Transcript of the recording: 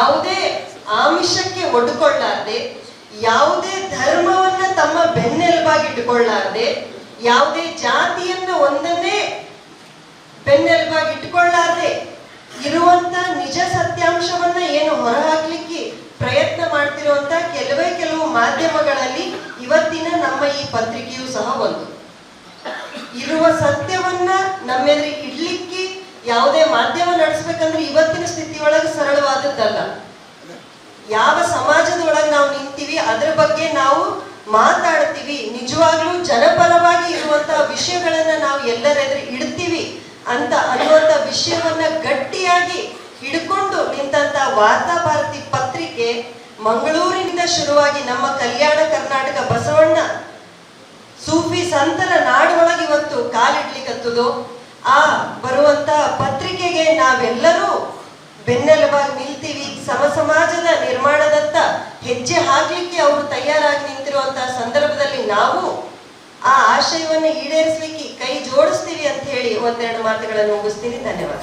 ಯಾವುದೇ ಆಮಿಷಕ್ಕೆ ಒಡ್ಕೊಳ್ಳಾರ್ದೆ, ಯಾವುದೇ ಧರ್ಮವನ್ನ ತಮ್ಮ ಬೆನ್ನೆಲುಬಾಗಿ ಇಟ್ಟುಕೊಳ್ಳಾರ್ದೆ, ಯಾವುದೇ ಜಾತಿಯನ್ನ ಒಂದನ್ನೇ ಬೆನ್ನೆಲುಬಾಗಿ ಇಟ್ಟುಕೊಳ್ಳಾರ್ದೆ ಇರುವಂತ ನಿಜ ಸತ್ಯಾಂಶವನ್ನ ಏನು ಹೊರಹಾಕ್ಲಿಕ್ಕೆ ಪ್ರಯತ್ನ ಮಾಡ್ತಿರುವಂತ ಕೆಲವು ಮಾಧ್ಯಮಗಳಲ್ಲಿ ಇವತ್ತಿನ ನಮ್ಮ ಈ ಪತ್ರಿಕೆಯೂ ಸಹ ಒಂದು. ಇರುವ ಸತ್ಯವನ್ನ ನಮ್ಮೆದುರಿಗೆ ಇಡ್ಲಿಕ್ಕೆ ಯಾವುದೇ ಮಾಧ್ಯಮ ನಡೆಸ್ಬೇಕಂದ್ರೆ ಇವತ್ತಿನ ಸ್ಥಿತಿಯೊಳಗೆ ಸರಳವಾದದ್ದಲ್ಲ. ಯಾವ ಸಮಾಜದೊಳಗೆ ನಾವು ನಿಂತೀವಿ ಅದ್ರ ಬಗ್ಗೆ ನಾವು ಮಾತಾಡ್ತೀವಿ, ನಿಜವಾಗ್ಲೂ ಜನಪರವಾಗಿ ಇರುವಂತಹ ವಿಷಯಗಳನ್ನ ನಾವು ಎಲ್ಲರೆದುರು ಇಡ್ತೀವಿ ಅಂತ ಅನ್ನುವಂತ ವಿಷಯವನ್ನ ಗಟ್ಟಿಯಾಗಿ ಹಿಡ್ಕೊಂಡು ನಿಂತ ವಾರ್ತಾಭಾರತಿ ಪತ್ರಿಕೆ ಮಂಗಳೂರಿನಿಂದ ಶುರುವಾಗಿ ನಮ್ಮ ಕಲ್ಯಾಣ ಕರ್ನಾಟಕ ಬಸವಣ್ಣ ಸೂಫಿ ಸಂತರ ನಾಡೊಳಗೆ ಇವತ್ತು ಕಾಲಿಡ್ಲಿಕ್ಕತ್ತದೋ ಆ ಬರುವಂತ ಪತ್ರಿಕೆಗೆ ನಾವೆಲ್ಲರೂ ಬೆನ್ನೆಲುಬಾಗಿ ನಿಲ್ತೀವಿ. ಸಮಾಜದ ನಿರ್ಮಾಣದತ್ತ ಹೆಜ್ಜೆ ಹಾಕ್ಲಿಕ್ಕೆ ಅವರು ತಯಾರಾಗಿ ನಿಂತಿರುವಂತಹ ಸಂದರ್ಭದಲ್ಲಿ ನಾವು ಆ ಆಶಯವನ್ನು ಈಡೇರಿಸಲಿಕ್ಕೆ ಕೈ ಜೋಡಿಸ್ತೀವಿ ಅಂತ ಹೇಳಿ ಒಂದೆರಡು ಮಾತುಗಳನ್ನು ಮುಗಿಸ್ತೀನಿ. ಧನ್ಯವಾದ.